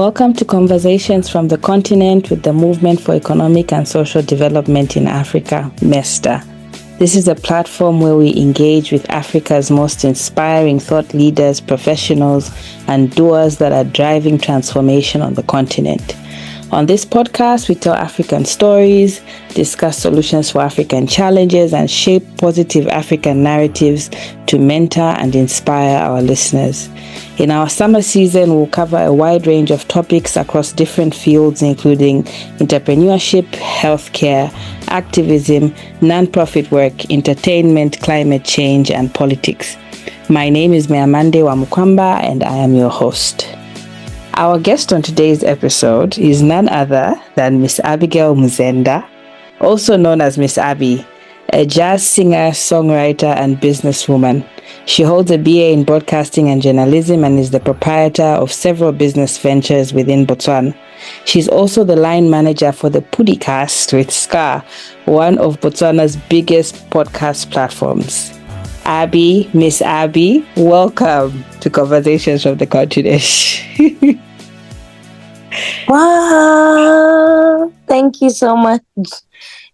Welcome to Conversations from the Continent with the Movement for Economic and Social Development in Africa, MESTA. This is a platform where we engage with Africa's most inspiring thought leaders, professionals, and doers that are driving transformation on the continent. On this podcast, we tell African stories, discuss solutions for African challenges, and shape positive African narratives to mentor and inspire our listeners. In our summer season, we'll cover a wide range of topics across different fields, including entrepreneurship, healthcare, activism, nonprofit work, entertainment, climate change, and politics. My name is Meamande Wamukwamba, and I am your host. Our guest on today's episode is none other than Ms Abigail Muzenda, also known as Ms Abbey, a jazz singer, songwriter, and businesswoman. She holds a BA in broadcasting and journalism and is the proprietor of several business ventures within Botswana. She's also the line manager for the Podcast with Scar, one of Botswana's biggest podcast platforms. Abby, Ms Abbey, welcome to Conversations from the Continent. Wow, thank you so much.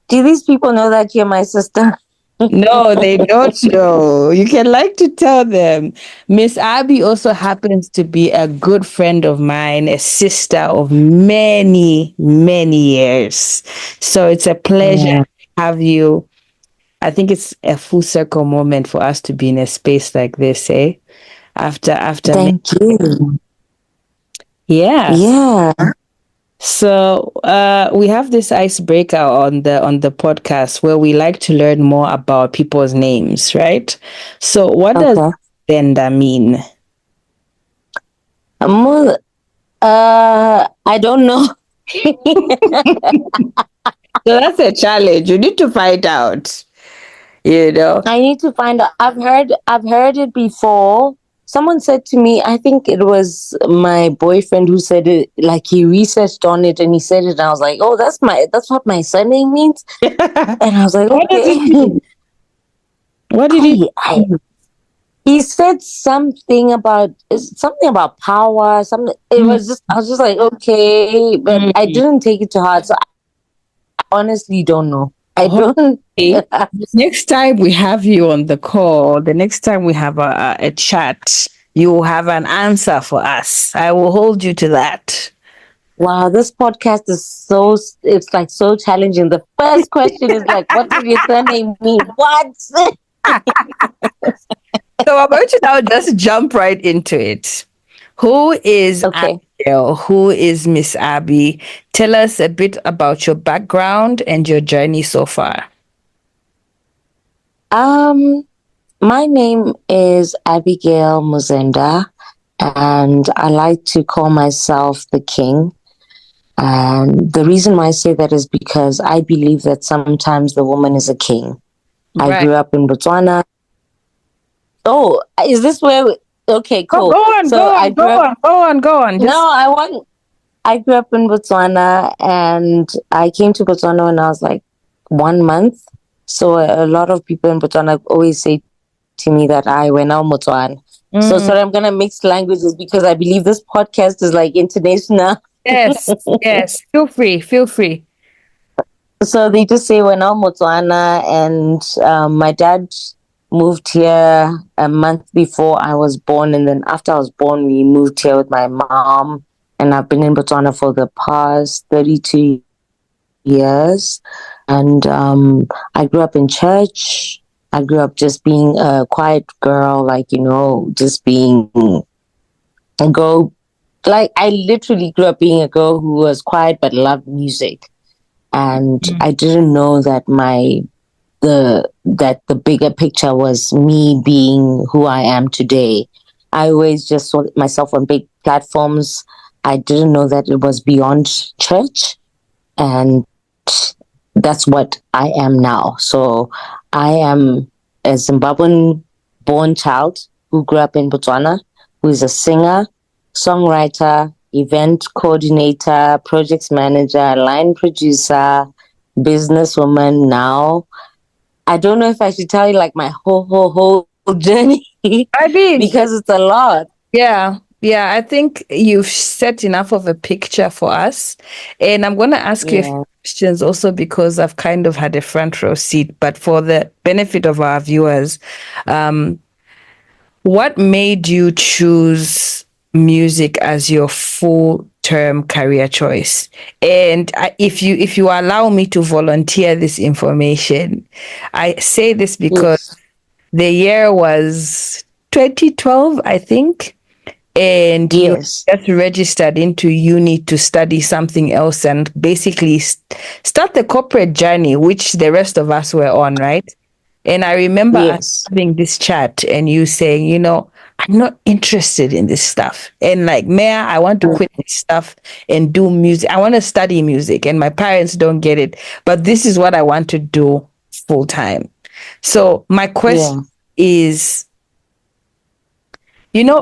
Do these people know that you're my sister? No, they don't know. You can like to tell them. Ms Abbey also happens to be a good friend of mine, a sister of many, many years. So it's a pleasure to have you. I think it's a full circle moment for us to be in a space like this, eh? After Thank you. Yeah. So we have this icebreaker on the podcast where we like to learn more about people's names, right? So what does Muzenda mean? I don't know. So that's a challenge. You need to find out. You know, I need to find out. I've heard it before. Someone said to me, I think it was my boyfriend who said it, like he researched on it and he said it, and I was like, oh, that's what my surname means. And I was like, what does it mean? What did he He said something about power, something. It was just, I was just like, okay, but I didn't take it to heart. So I honestly don't know. I don't. Next time we have you on the call, the next time we have a chat, you will have an answer for us. I will hold you to that. Wow, this podcast is it's like so challenging. The first question is like, what does your surname mean? What? So I'm going to now just jump right into it. Who is Abigail? Who is Ms Abbey? Tell us a bit about your background and your journey so far. My name is Abigail Muzenda, and I like to call myself the king. And the reason why I say that is because I believe that sometimes the woman is a king. Right. I grew up in Botswana. Oh, is this where? Okay, cool. Go on. I grew up in Botswana, and I came to Botswana when I was like 1 month. So a lot of people in Botswana always say to me that I went out Botswana. So sorry, I'm gonna mix languages because I believe this podcast is like international. Yes. Feel free. So they just say we're now Botswana, and my dad moved here a month before I was born, and then after I was born, we moved here with my mom, and I've been in Botswana for the past 32 years. And I grew up in church. I grew up just being a quiet girl, like, just being a girl. Like, I literally grew up being a girl who was quiet but loved music. And I didn't know that the bigger picture was me being who I am today. I always just saw myself on big platforms. I didn't know that it was beyond church. And that's what I am now. So I am a Zimbabwean-born child who grew up in Botswana, who is a singer, songwriter, event coordinator, projects manager, line producer, businesswoman now. I don't know if I should tell you like my whole journey. I mean, because it's a lot. Yeah. Yeah, I think you've set enough of a picture for us. And I'm going to ask you a few Yeah. questions also because I've kind of had a front row seat. But for the benefit of our viewers, um, what made you choose music as your full-term career choice? And if you allow me to volunteer this information, I say this because Yes. the year was 2012, I think, and you Yes. just registered into uni to study something else and basically start the corporate journey, which the rest of us were on, right? And I remember us Yes. having this chat and you saying, I'm not interested in this stuff. And like, Maya, I want to quit this stuff and do music. I want to study music, and my parents don't get it, but this is what I want to do full time. So my question Yeah. is,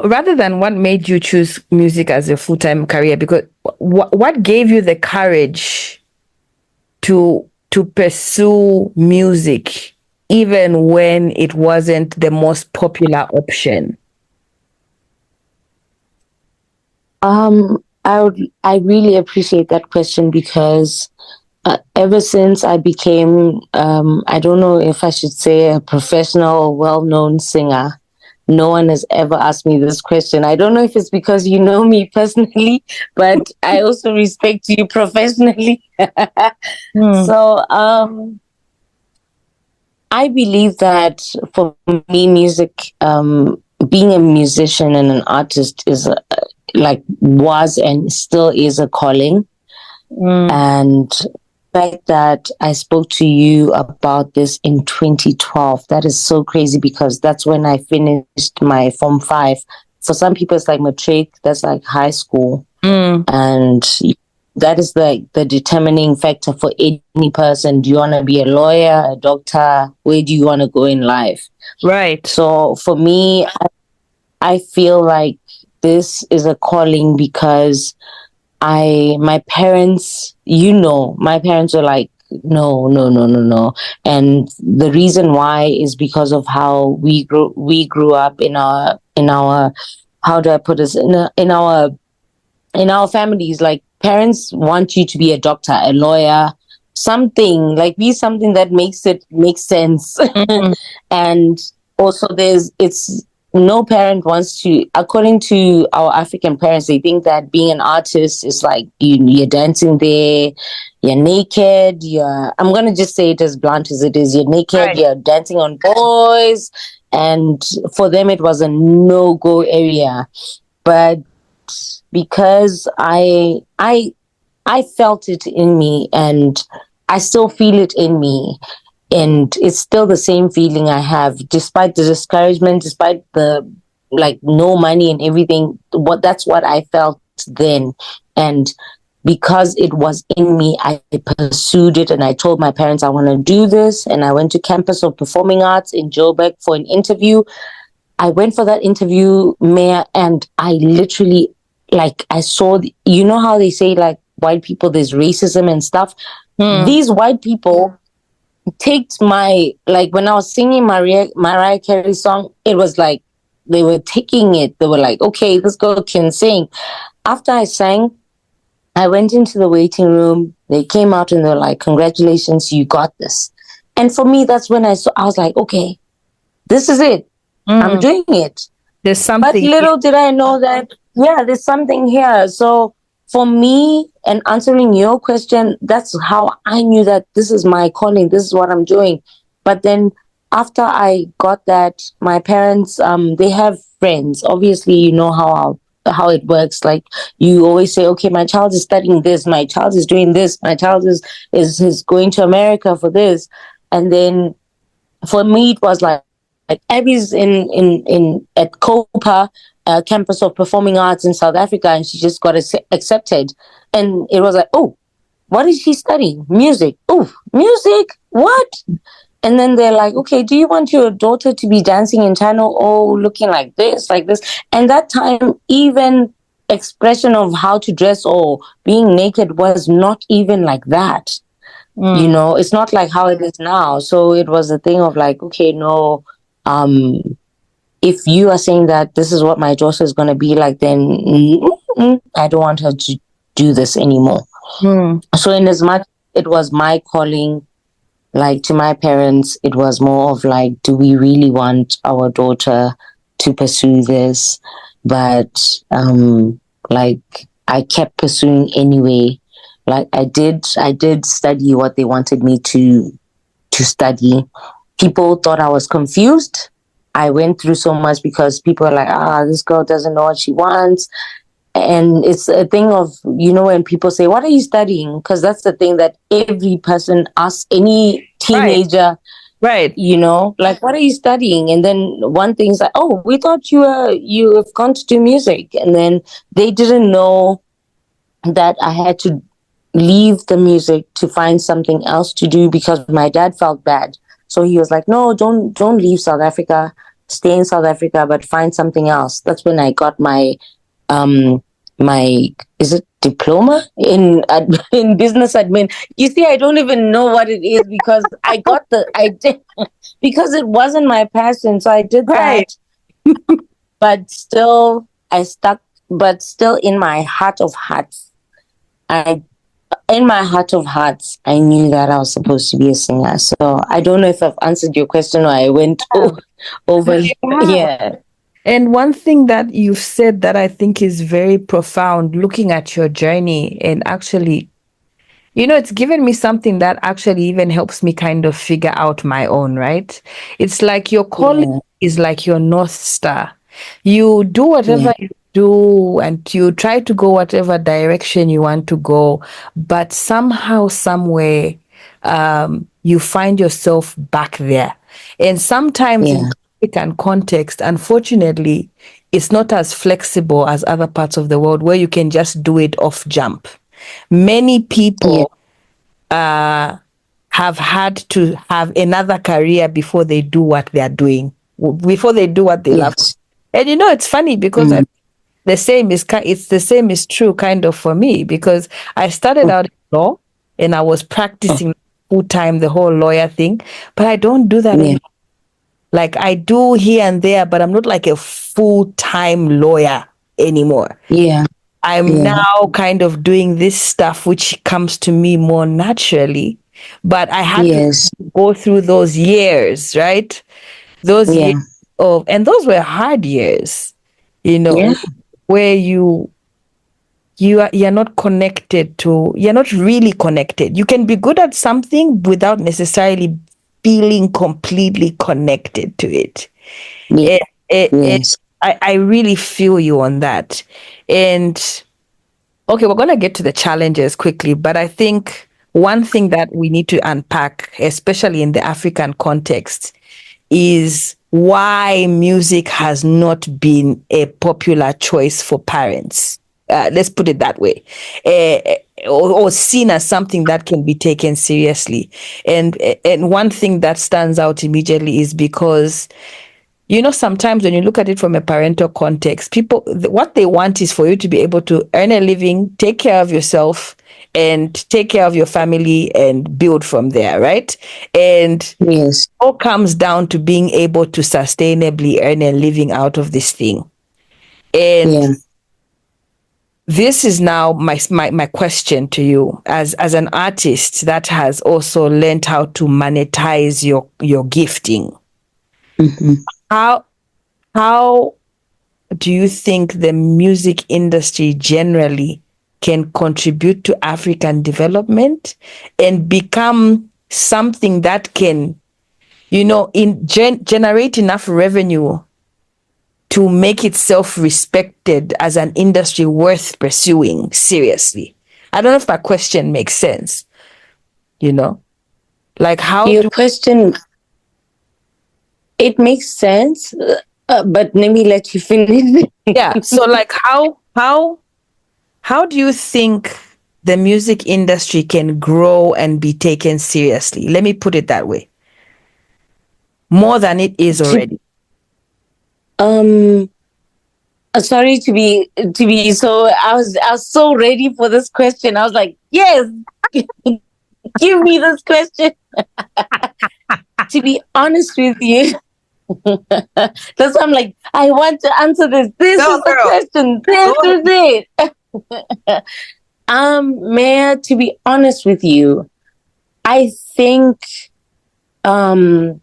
rather than what made you choose music as a full-time career, because what gave you the courage to pursue music even when it wasn't the most popular option? I really appreciate that question because ever since I became, I don't know if I should say a professional or well-known singer, no one has ever asked me this question. I don't know if it's because you know me personally, but I also respect you professionally. Mm, So, I believe that for me, music, being a musician and an artist is like was and still is a calling. mm, And the fact that I spoke to you about this in 2012, that is so crazy because that's when I finished my Form 5. For some people, it's like matric, that's like high school. mm, And that is the determining factor for any person. Do you want to be a lawyer, a doctor? Where do you want to go in life? right. So for me, I feel like this is a calling because my parents, my parents were like, no, no, no, no, no. And the reason why is because of how we grew up in our, how do I put this, in our families. Like parents want you to be a doctor, a lawyer, something like be something that makes sense. Mm, And also it's no parent wants to, according to our African parents, they think that being an artist is like you're dancing there, you're naked, I'm gonna just say it as blunt as it is, you're naked, right. you're dancing on boys. And for them it was a no-go area. But because I felt it in me, and I still feel it in me, and it's still the same feeling I have despite the discouragement, despite the like no money and everything. That's what I felt then. And because it was in me, I pursued it, and I told my parents I want to do this, and I went to campus of performing arts in Joburg for an interview. I went for that interview, Mayor, and I literally, like, I saw, you know how they say, like, white people, there's racism and stuff. Mm, These white people take like, when I was singing Mariah Carey's song, it was like they were taking it. They were like, okay, this girl can sing. After I sang, I went into the waiting room. They came out and they were like, congratulations, you got this. And for me, that's when I was like, okay, this is it. I'm mm. doing it. There's But something here. little did I know that, yeah, there's something here. So for me, and answering your question, that's how I knew that this is my calling. This is what I'm doing. But then after I got that, my parents, they have friends. Obviously, you know how it works. Like you always say, okay, my child is studying this, my child is doing this, my child is going to America for this. And then for me, it was like Abby's in at COPA, campus of performing arts in South Africa, and she just got accepted. And it was like, oh, what is she studying? Music. Oh, music. What? And then they're like, okay, do you want your daughter to be dancing in channel? Oh, looking like this, like this. And that time, even expression of how to dress or being naked was not even like that. Mm, It's not like how it is now. So it was a thing of like, okay, no, um if you are saying that this is what my daughter is going to be like, then I don't want her to do this anymore. So in as much it was my calling, like to my parents, it was more of like, do we really want our daughter to pursue this? But like I kept pursuing anyway. Like I did study what they wanted me to study. People thought I was confused. I went through so much because people are like, this girl doesn't know what she wants. And it's a thing of, when people say, what are you studying? Because that's the thing that every person asks any teenager, right? Like, what are you studying? And then one thing's like, oh, we thought you have gone to do music. And then they didn't know that I had to leave the music to find something else to do because my dad felt bad. So he was like, no, don't leave South Africa, stay in South Africa, but find something else. That's when I got my is it diploma in in business admin. You see, I don't even know what it is because I did because it wasn't my passion, so I did that. But still I stuck. But still, in my heart of hearts, I knew that I was supposed to be a singer. So I don't know if I've answered your question or I went over. Yeah. And one thing that you've said that I think is very profound, looking at your journey, and actually, it's given me something that actually even helps me kind of figure out my own, right? It's like your calling is like your North Star. You do whatever you do and you try to go whatever direction you want to go, but somehow, somewhere, you find yourself back there. And sometimes in African context, unfortunately, it's not as flexible as other parts of the world where you can just do it off jump. Many people have had to have another career before they do what they are doing, before they do what they love. And it's funny because the same is true kind of for me, because I started out in law and I was practicing full time the whole lawyer thing, but I don't do that anymore. Like I do here and there, but I'm not like a full-time lawyer anymore. I'm now kind of doing this stuff which comes to me more naturally, but I had to go through those years, right? Those years and those were hard years, where you're not connected to, you're not really connected. You can be good at something without necessarily feeling completely connected to it. I really feel you on that. And okay, we're going to get to the challenges quickly, but I think one thing that we need to unpack, especially in the African context, is why music has not been a popular choice for parents. Let's put it that way, or seen as something that can be taken seriously. And one thing that stands out immediately is because, sometimes when you look at it from a parental context, people, what they want is for you to be able to earn a living, take care of yourself, and take care of your family and build from there, right? And all comes down to being able to sustainably earn a living out of this thing. And this is now my question to you as an artist that has also learned how to monetize your gifting. How do you think the music industry generally can contribute to African development and become something that can, generate enough revenue to make itself respected as an industry worth pursuing seriously? I don't know if my question makes sense. Like how your question, it makes sense, but let me let you finish. Yeah. So like how do you think the music industry can grow and be taken seriously? Let me put it that way. More than it is already. Sorry to be so, I was so ready for this question. I was like, yes, give me this question. To be honest with you, That's why I'm like, I want to answer this. This Go, is the girl. question. Go This is it. Maya, to be honest with you, I think um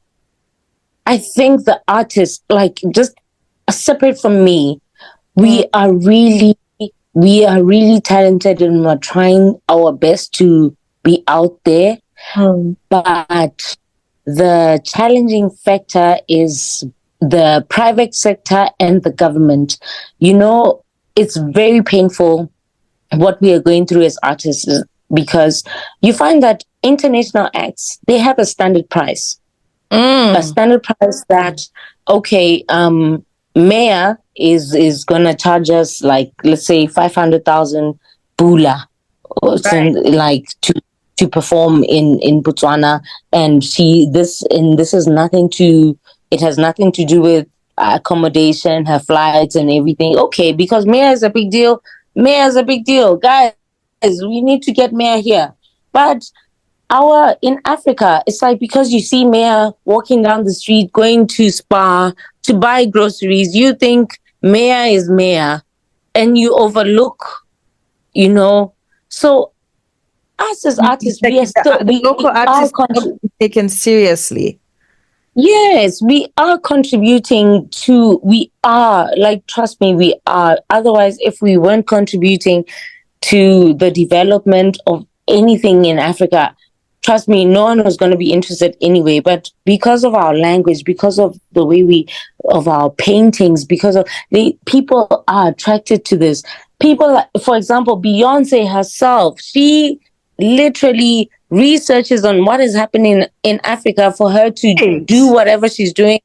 I think the artists, like, just separate from me, we are really talented, and we're trying our best to be out there. But the challenging factor is the private sector and the government. You know, it's very painful what we are going through as artists, because you find that international acts, they have a standard price. A standard price that, okay, Mayor is gonna charge us, like, let's say 500,000 bula, or Right. like, to perform in Botswana. And this is nothing to, it has nothing to do with accommodation, her flights and everything. Okay, because Mayor is a big deal. Mayor is a big deal, guys. We need to get Mayor here. But our in Africa, it's like, because you see Mayor walking down the street, going to Spa to buy groceries, you think Mayor is Mayor, and you overlook, you know. So us as artists, Like the local we are artists are not being taken seriously. yes, we are contributing to, we are, like, trust me, we are. Otherwise, if we weren't contributing to the development of anything in Africa, trust me, no one was going to be interested anyway. But because of our language, because of the way of our paintings, because of people are attracted to this. People, for example, Beyonce herself, she literally researches on what is happening in Africa for her to do Right. whatever she's doing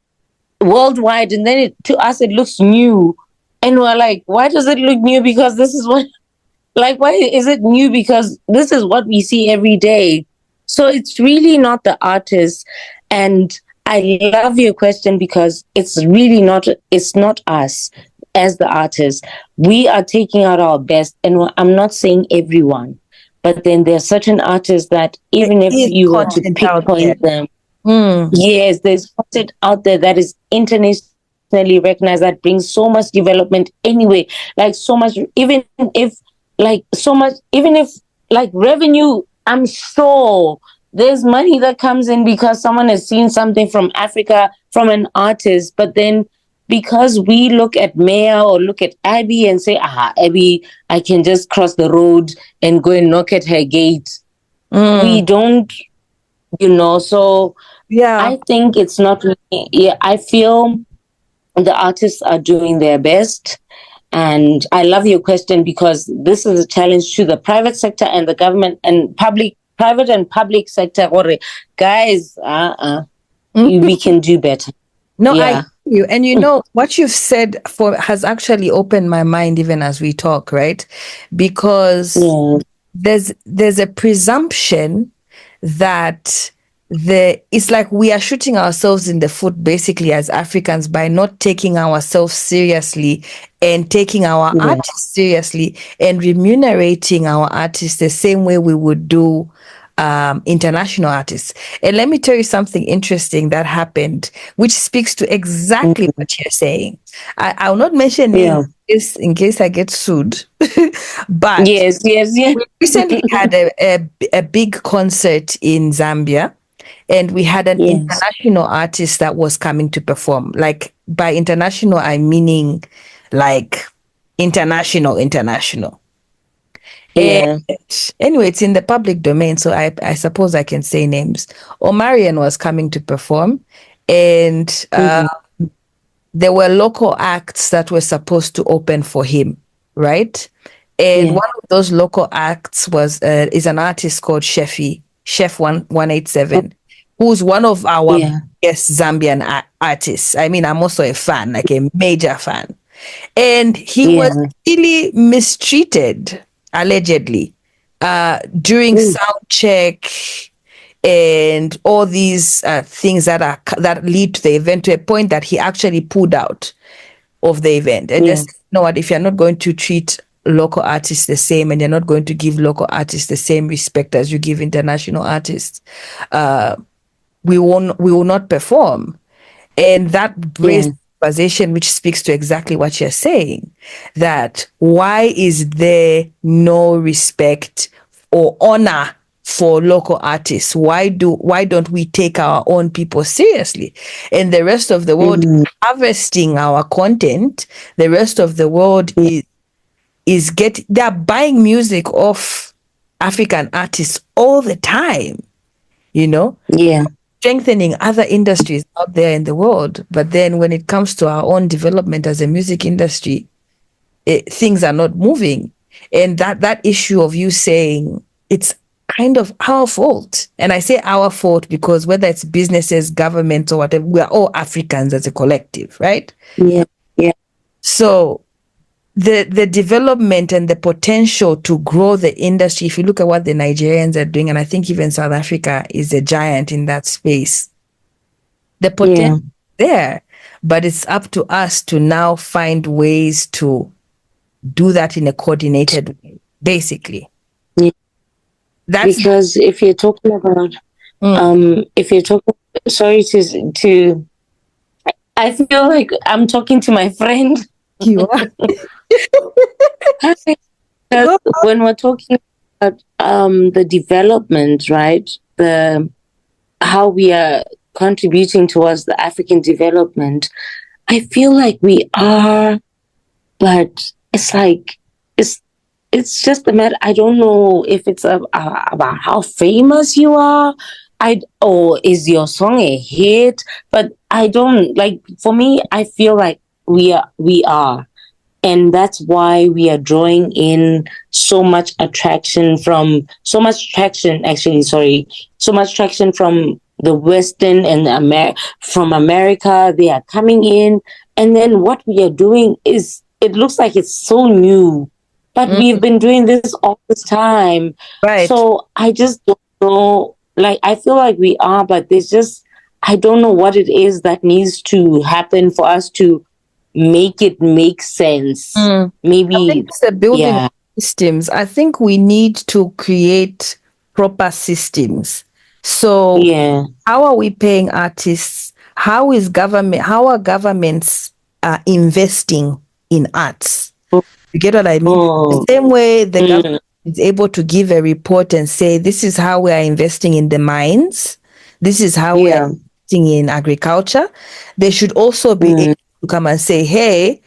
worldwide. And then to us, it looks new. And we're like, why does it look new? Because this is what, like, why is it new? Because this is what we see every day. So it's really not the artist. And I love your question, because it's not us as the artists. We are taking out our best. And I'm not saying everyone, but then there are certain artists that, There even if is you were to content out there. pinpoint them, Mm. yes, there's content out there that is internationally recognized, that brings so much development anyway. Like, so much, even if, like, revenue, I'm sure there's money that comes in because someone has seen something from Africa, from an artist. But then, because we look at Maya or look at Abby and say, Abby, I can just cross the road and go and knock at her gate. We don't, so Yeah. I think it's not really, yeah, I feel the artists are doing their best. And I love your question, because this is a challenge to the private sector and the government and private and public sector. Guys, we can do better. No, I Yeah. hear you. And what you've said has actually opened my mind even as we talk, right? Because Yeah. there's a presumption that it's like we are shooting ourselves in the foot basically as Africans by not taking ourselves seriously and taking our Yeah. artists seriously and remunerating our artists the same way we would do international artists. And let me tell you something interesting that happened, which speaks to exactly what you're saying. I'll not mention Yeah. names in case I get sued, but Yes, yes, yes. we recently had a big concert in Zambia, and we had an Yes. international artist that was coming to perform. Like, by international, I'm meaning like international. Yeah. And anyway, it's in the public domain, so I suppose I can say names. Omarion was coming to perform, and there were local acts that were supposed to open for him, right? And Yeah. one of those local acts is an artist called Chef 187, who's one of our Yeah. biggest Zambian artists. I mean, I'm also a fan, like a major fan. And he was Yeah. really mistreated, allegedly, during sound check and all these things that lead to the event, to a point that he actually pulled out of the event and just, you know what, if you're not going to treat local artists the same, and you're not going to give local artists the same respect as you give international artists, we will not perform. And that raised Yeah. conversation, which speaks to exactly what you're saying, that why is there no respect or honor for local artists? Why don't we take our own people seriously? And the rest of the world harvesting our content, the rest of the world they're buying music off African artists all the time, you know? Yeah. Strengthening other industries out there in the world. But then when it comes to our own development as a music industry, things are not moving. And that issue of you saying it's kind of our fault. And I say our fault because whether it's businesses, governments, or whatever, we're all Africans as a collective, right? Yeah. Yeah. So the development and the potential to grow the industry, if you look at what the Nigerians are doing, and I think even South Africa is a giant in that space, the potential there, but it's up to us to now find ways to do that in a coordinated way, basically. Yeah. That's Because if you're talking about, if you're talking, sorry to, I feel like I'm talking to my friend. you are. Because when we're talking about the development, right? How we are contributing towards the African development, I feel like we are, but it's like it's just a matter. I don't know if it's about how famous you are. Or is your song a hit? But I don't like. For me, I feel like we are, and that's why we are drawing in so much traction from the Western and from America. They are coming in, and then what we are doing is, it looks like it's so new, but we've been doing this all this time. Right. So I just don't know. Like, I feel like we are, but there's just, I don't know what it is that needs to happen for us to make it make sense. Maybe I think it's the building of systems. I think we need to create proper systems. So how are we paying artists? How are governments investing in arts? You get what I mean? The same way the government is able to give a report and say, this is how we are investing in the mines. This is how we are investing in agriculture. They should also be able to come and say, hey,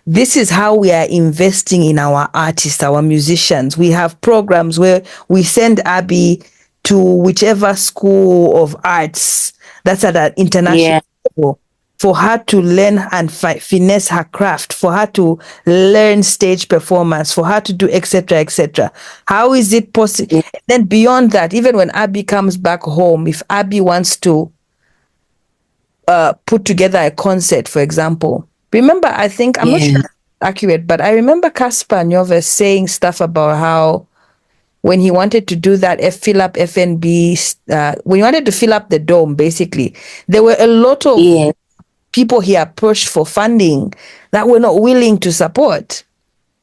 this is how we are investing in our artists, our musicians. We have programs where we send Abby to whichever school of arts that's at an international level for her to learn and finesse her craft, for her to learn stage performance, for her to do etc. etc. How is it possible? Then beyond that, even when Abby comes back home, if Abby wants to put together a concert, for example, remember, I think, I'm not sure it's accurate, but I remember Caspar Nyovest saying stuff about how when he wanted to do that, fill up FNB, when he wanted to fill up the dome, basically, there were a lot of people he approached for funding that were not willing to support.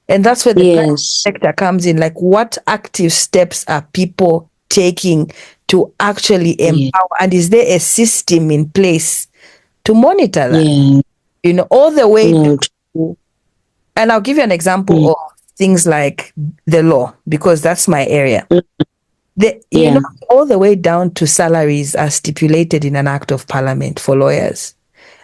And that's where the private sector comes in. Like, what active steps are people taking to actually empower? And is there a system in place to monitor that? You know, all the way to, and I'll give you an example of things like the law, because that's my area. You know, all the way down to salaries are stipulated in an act of parliament for lawyers.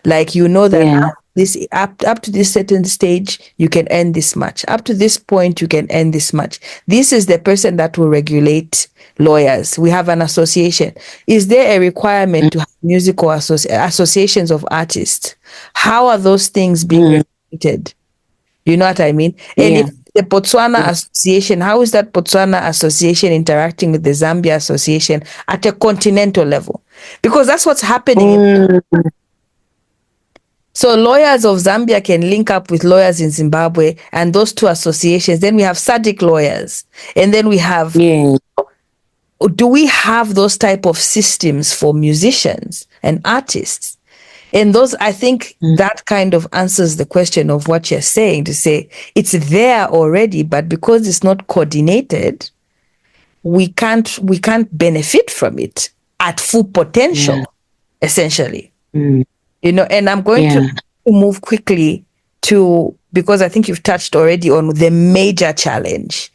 Like, you know that this up to this certain stage, you can earn this much. Up to this point, you can earn this much. This is the person that will regulate lawyers. We have an association. Is there a requirement to have musical associations of artists? How are those things being regulated? You know what I mean? And if the Botswana Association, how is that Botswana Association interacting with the Zambia Association at a continental level? Because that's what's happening. So lawyers of Zambia can link up with lawyers in Zimbabwe, and those two associations. Then we have SADC lawyers, and then we have. Do we have those type of systems for musicians and artists? And those, I think, that kind of answers the question of what you're saying, to say it's there already, but because it's not coordinated, we can't benefit from it at full potential, essentially. And I'm going to move quickly because I think you've touched already on the major challenge.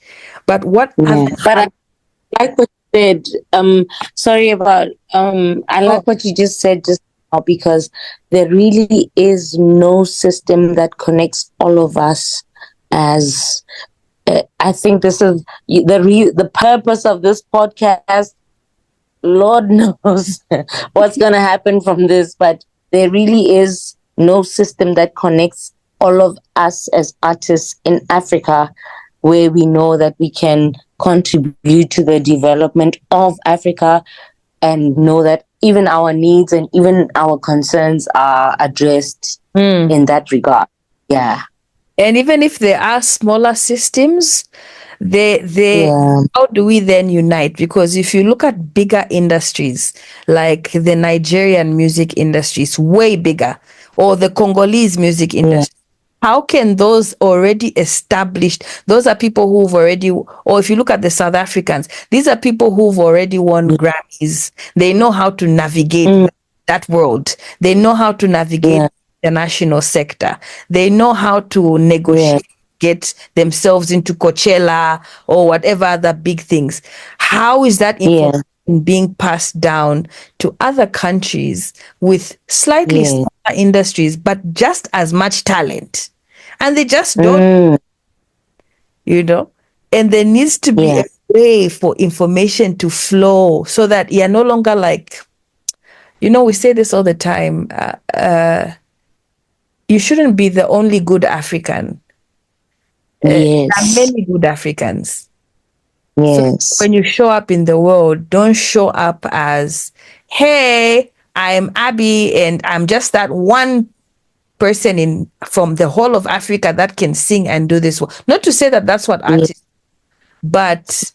But what other but I like what you said. Sorry about I like what you just said just now, because there really is no system that connects all of us as I think this is the purpose of this podcast. Lord knows what's going to happen from this, but there really is no system that connects all of us as artists in Africa, where we know that we can contribute to the development of Africa and know that even our needs and even our concerns are addressed in that regard. Yeah. And even if there are smaller systems, how do we then unite? Because if you look at bigger industries like the Nigerian music industry, is way bigger, or the Congolese music industry. How can those already established, those are people who've already, or if you look at the South Africans, these are people who've already won Grammys. They know how to navigate that world. They know how to navigate the national sector. They know how to negotiate, get themselves into Coachella or whatever other big things. How is that information being passed down to other countries with slightly smaller industries, but just as much talent? And they just don't, and there needs to be a way for information to flow so that you're no longer like, we say this all the time, you shouldn't be the only good African. There are many good Africans. So when you show up in the world, don't show up as, hey, I'm Abby and I'm just that one person from the whole of Africa that can sing and do this. Not to say that that's what artists, but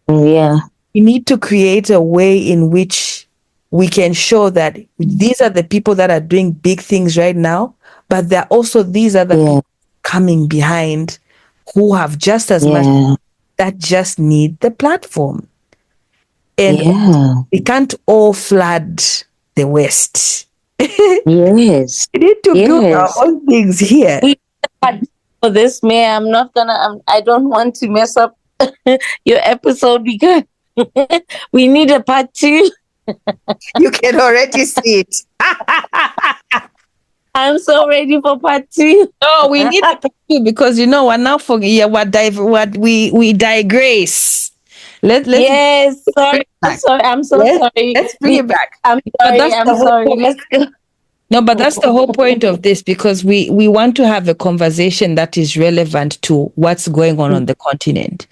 we need to create a way in which we can show that these are the people that are doing big things right now, but there are also these other people coming behind who have just as much, that just need the platform. And we can't all flood the West. We need to build our own things here. For this, May, I don't want to mess up your episode because we need a part 2. You can already see it. I'm so ready for part 2. No, we need part 2 because we're now we digress. I'm so sorry. Let's bring it back. I'm sorry. Let's go. No, but that's the whole point of this, because we want to have a conversation that is relevant to what's going on the continent.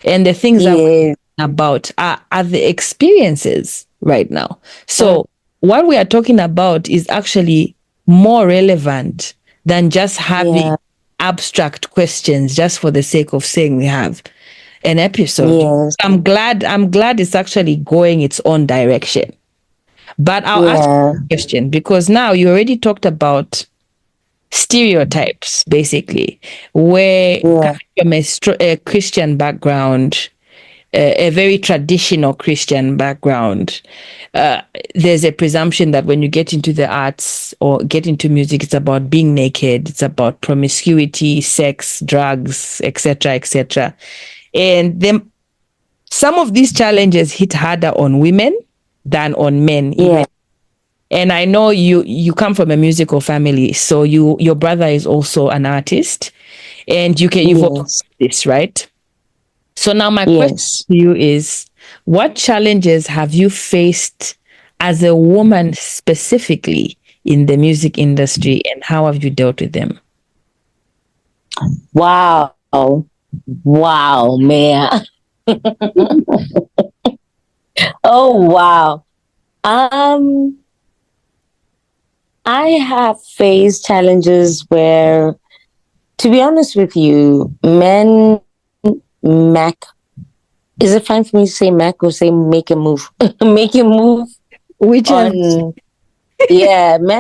And the things that we're about are the experiences right now. So what we are talking about is actually more relevant than just having abstract questions just for the sake of saying we have an episode. I'm glad it's actually going its own direction. But I'll ask you a question, because now you already talked about stereotypes, basically, where from a Christian background, a very traditional Christian background, there's a presumption that when you get into the arts or get into music, it's about being naked, it's about promiscuity, sex, drugs, etc., etc. And then some of these challenges hit harder on women than on men. And I know you come from a musical family, so your brother is also an artist, and you've also this, right? So now my question to you is, what challenges have you faced as a woman specifically in the music industry, and how have you dealt with them? Wow, man. Oh, wow. I have faced challenges where, to be honest with you, is it fine for me to say Mac or say make a move? Make a move. Men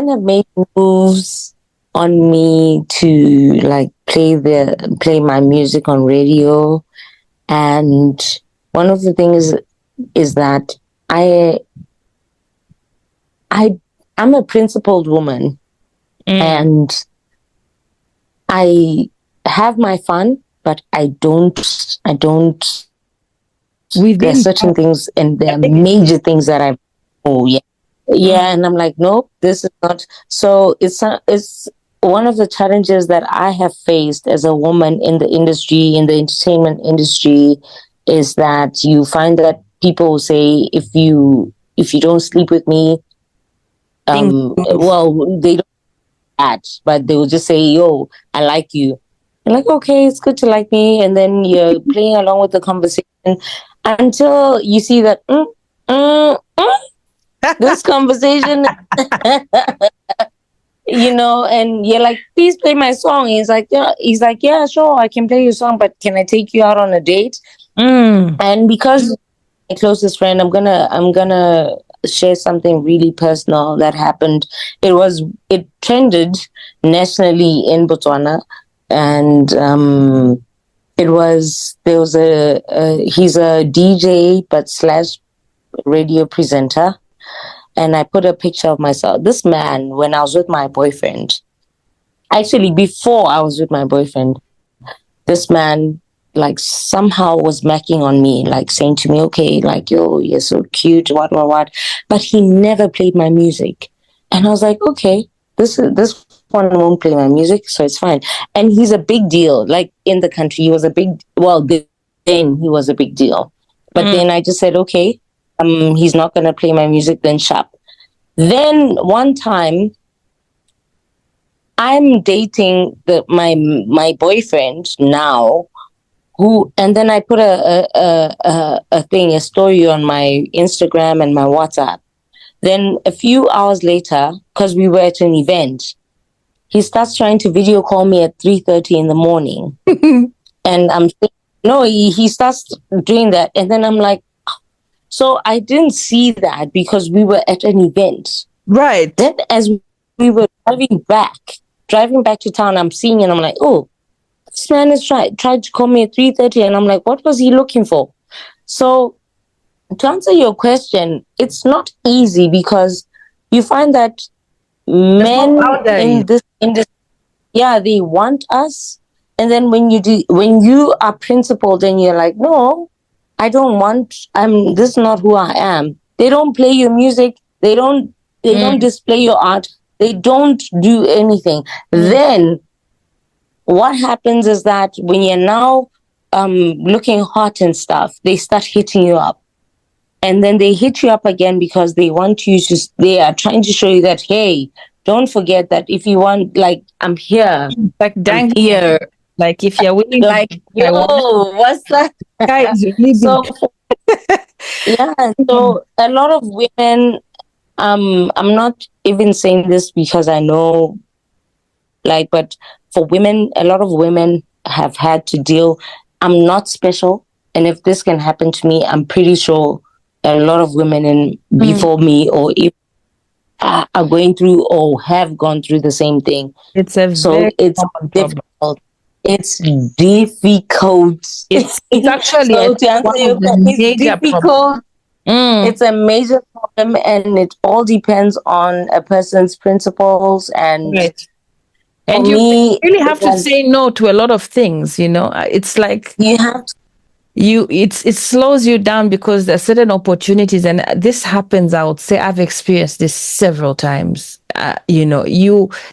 have made moves on me to like play my music on radio. And one of the things is that I I'm a principled woman, and I have my fun, but I don't. There's certain things, and there are major things that I. Oh yeah, yeah, and I'm like, nope, this is not. So it's one of the challenges that I have faced as a woman in the industry, in the entertainment industry, is that you find that people say if you don't sleep with me, well, they don't that, but they will just say, yo, I like you. I'm like, okay, it's good to like me. And then you're playing along with the conversation until you see that this conversation, and you're like, please play my song. He's like, yeah, sure, I can play your song, but can I take you out on a date? And because my closest friend, I'm gonna share something really personal that happened. It trended nationally in Botswana, and there was he's a DJ but slash radio presenter, and I put a picture of myself. This man, when I was with my boyfriend, actually before I was with my boyfriend, this man like somehow was macking on me, like saying to me, okay, like, yo, you're so cute, what. But he never played my music. And I was like, okay, this one won't play my music, so it's fine. And he's a big deal. Like in the country, then he was a big deal. But then I just said, okay, he's not gonna play my music, then sharp. Then one time I'm dating my boyfriend now, and then I put a story on my Instagram and my WhatsApp. Then a few hours later, because we were at an event, he starts trying to video call me at 3:30 in the morning. And he starts doing that. And then I'm like, so I didn't see that because we were at an event. Right. Then as we were driving back to town, I'm seeing it and I'm like, oh, this man has tried to call me at 3:30, and I'm like, what was he looking for? So to answer your question, it's not easy because you find that men in this industry, they want us, and then when you are principled and you're like, no, I don't want. This is not who I am. They don't play your music. They don't display your art. They don't do anything. Then what happens is that when you're now looking hot and stuff, they start hitting you up. And then they hit you up again because they are trying to show you that, hey, don't forget that if you want, like, I'm here. Like, dang, I'm here. Like, if you're willing like, yo, what's that? So, so a lot of women, I'm not even saying this because I know, but for women, a lot of women have had to deal. I'm not special. And if this can happen to me, I'm pretty sure a lot of women before me or if are going through or have gone through the same thing. It's difficult. It's difficult. It's actually so to answer your question, it's difficult. It's a major problem, and it all depends on a person's principles and. Right. And you really have to say no to a lot of things, It's like you have to. It slows you down because there are certain opportunities, and this happens. I would say I've experienced this several times. There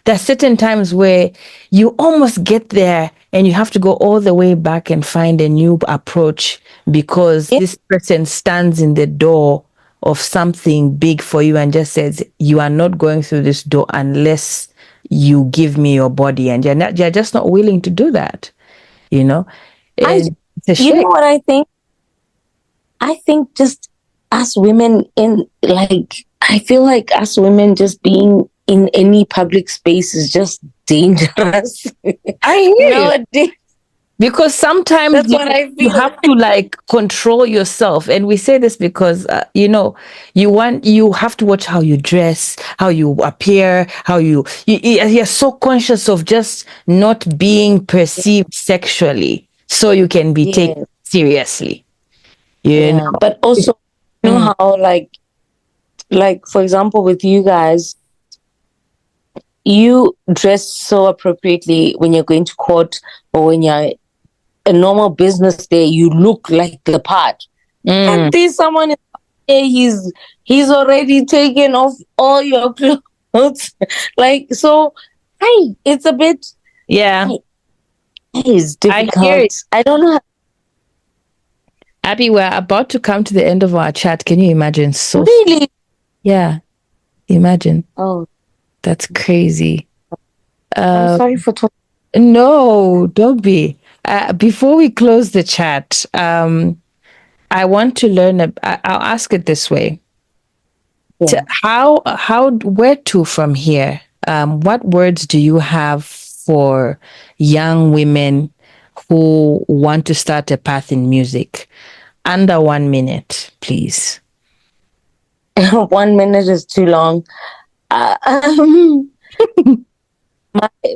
are certain times where you almost get there and you have to go all the way back and find a new approach because this person stands in the door of something big for you and just says, you are not going through this door unless you give me your body, and you're just not willing to do that, And it's a shame. You know what I think? I think just us women I feel like us women just being in any public space is just dangerous. I hear because sometimes you have to control yourself, and we say this because you have to watch how you dress, how you appear, how you're so conscious of just not being perceived sexually, so you can be taken seriously. You know? But also, how for example with you guys, you dress so appropriately when you're going to court or when you're a normal business day, you look like the part. And there's someone in there, he's already taken off all your clothes. Like, so, hey, it's a bit, Yeah. it's I hear it. difficult. I don't know. Abby, we're about to come to the end of our chat. Can you imagine? So Really? yeah, imagine. Oh, That's crazy. I'm sorry for talking. No, don't be. Before we close the chat, I want to learn. I'll ask it this way: Yeah. where to from here? What words do you have for young women who want to start a path in music? Under 1 minute, please. 1 minute is too long.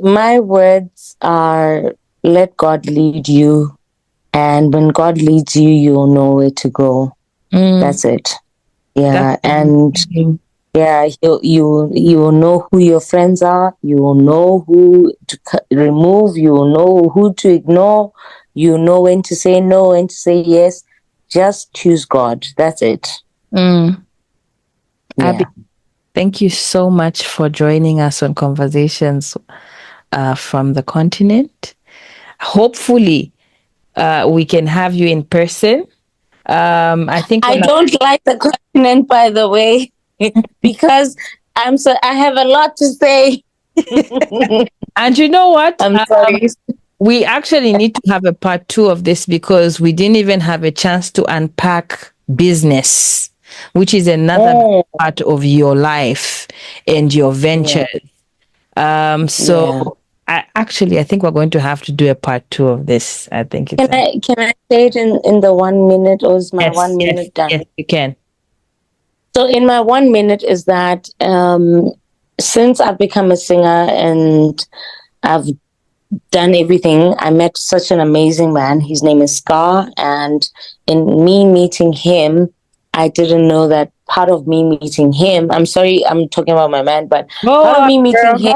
My words are, let God lead you, and when God leads you, you'll know where to go. That's it. Yeah, and yeah, you will know who your friends are. You will know who to remove. You will know who to ignore. You know when to say no, when to say yes. Just choose God. That's it. Yeah. Abby, thank you so much for joining us on Conversations from the Continent. Hopefully, we can have you in person. I think I don't like the continent, by the way, because I have a lot to say. And you know what? I'm sorry. We actually need to have a part 2 of this because we didn't even have a chance to unpack business, which is another part of your life and your ventures. So I think we're going to have to do a part 2 of this. I think it's can I say it in the 1 minute, or is my 1 minute done? Yes, you can. So in my 1 minute is that since I've become a singer and I've done everything, I met such an amazing man. His name is Scar, and in me meeting him, I didn't know that part of me meeting him, I'm sorry, I'm talking about my man, but part of me meeting him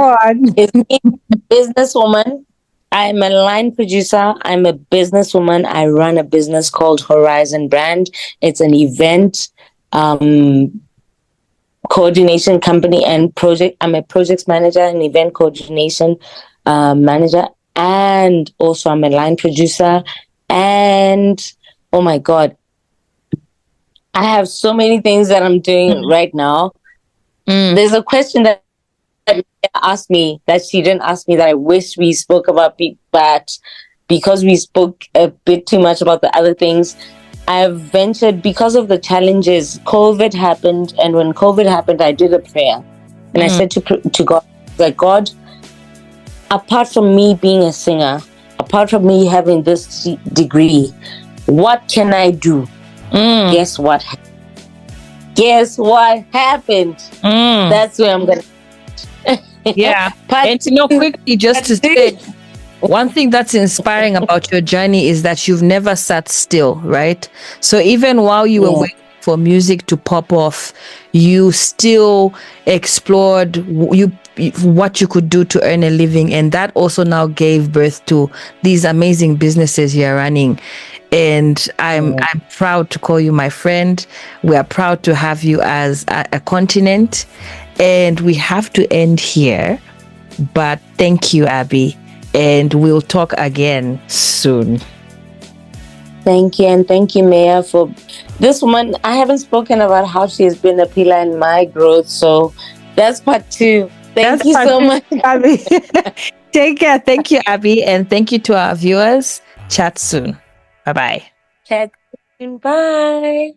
is being a businesswoman. I'm a line producer. I'm a businesswoman. I run a business called Horizon Brand. It's an event coordination company and project. I'm a projects manager and event coordination manager, and also I'm a line producer. And oh my God, I have so many things that I'm doing right now. There's a question that asked me that she didn't ask me that I wish we spoke about, but because we spoke a bit too much about the other things, I've ventured because of the challenges. COVID happened, and when COVID happened, I did a prayer, and I said to God, like, God, apart from me being a singer, apart from me having this degree, what can I do? Guess what? Guess what happened? That's where I'm gonna. Yeah, and quickly, just to say, one thing that's inspiring about your journey is that you've never sat still, right? So even while you were waiting for music to pop off, you still explored what you could do to earn a living, and that also now gave birth to these amazing businesses you're running. And I'm proud to call you my friend. We are proud to have you as a continent, and we have to end here. But thank you, Abby. And we'll talk again soon. Thank you. And thank you, Maya, for this woman. I haven't spoken about how she has been a pillar in my growth. So that's part 2. Thank you so much, Abby. Take care. Thank you, Abby. And thank you to our viewers. Chat soon. Bye-bye. Chat soon. Bye.